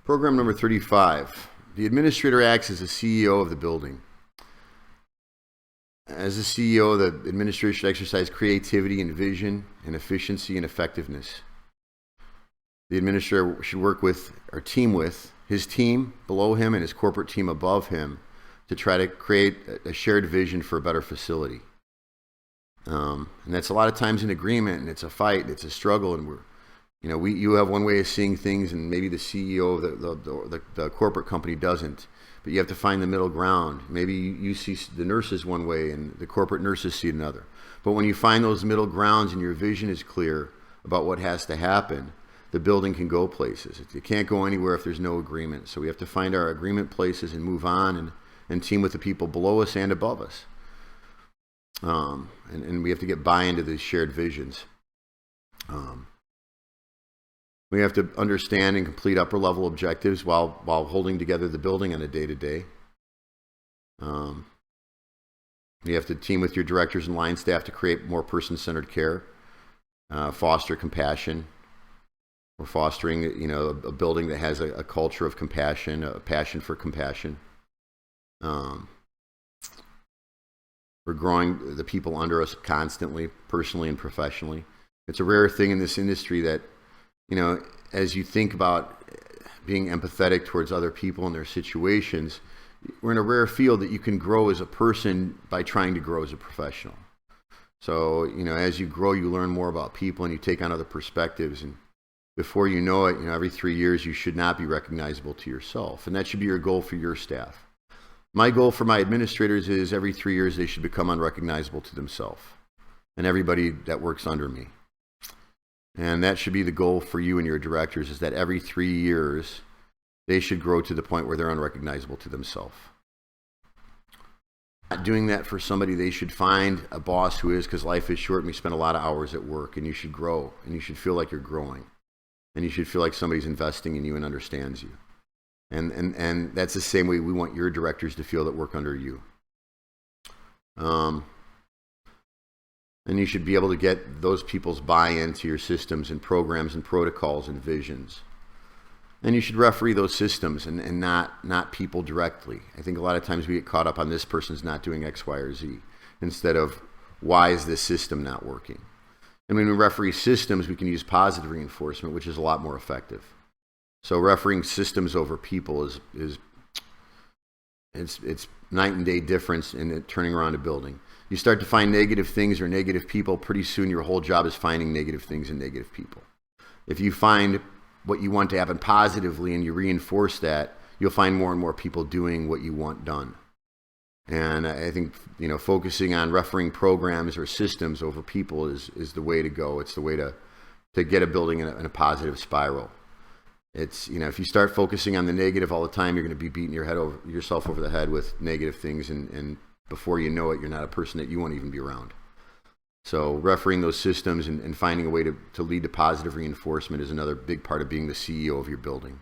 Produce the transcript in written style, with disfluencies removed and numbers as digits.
Program number 35. The administrator acts as the CEO of the building. As the CEO, the administrator should exercise creativity and vision and efficiency and effectiveness. The administrator should work with, or team with, his team below him and his corporate team above him to try to create a shared vision for a better facility. And that's a lot of times an agreement, and it's a fight, it's a struggle, and you have one way of seeing things, and maybe the CEO of the corporate company doesn't. But you have to find the middle ground. Maybe you see the nurses one way, and the corporate nurses see another. But when you find those middle grounds and your vision is clear about what has to happen, the building can go places. It can't go anywhere if there's no agreement. So we have to find our agreement places and move on and team with the people below us and above us. And we have to get buy-in to these shared visions. We have to understand and complete upper level objectives while holding together the building on a day-to-day. You have to team with your directors and line staff to create more person-centered care, foster compassion. We're fostering, a building that has a culture of compassion, a passion for compassion. We're growing the people under us constantly, personally and professionally. It's a rare thing in this industry that, as you think about being empathetic towards other people and their situations, we're in a rare field that you can grow as a person by trying to grow as a professional. So, as you grow, you learn more about people and you take on other perspectives. And before you know it, every 3 years, you should not be recognizable to yourself. And that should be your goal for your staff. My goal for my administrators is every 3 years, they should become unrecognizable to themselves and everybody that works under me. And that should be the goal for you and your directors, is that every 3 years, they should grow to the point where they're unrecognizable to themselves. Not doing that for somebody, they should find a boss who is, because life is short and we spend a lot of hours at work, and you should grow, and you should feel like you're growing, and you should feel like somebody's investing in you and understands you. And that's the same way we want your directors to feel that work under you. And you should be able to get those people's buy-in to your systems and programs and protocols and visions. And you should referee those systems and not people directly. I think a lot of times we get caught up on this person's not doing X, Y, or Z, instead of why is this system not working. And when we referee systems, we can use positive reinforcement, which is a lot more effective. So refereeing systems over people is night and day difference in it turning around a building. You start to find negative things or negative people, pretty soon your whole job is finding negative things and negative people. If you find what you want to happen positively and you reinforce that, you'll find more and more people doing what you want done. And I think, focusing on refereeing programs or systems over people is the way to go. It's the way to get a building in a positive spiral. It's, if you start focusing on the negative all the time, you're going to be beating yourself over the head with negative things, and before you know it, you're not a person that you want to even be around. So refereeing those systems and finding a way to lead to positive reinforcement is another big part of being the CEO of your building.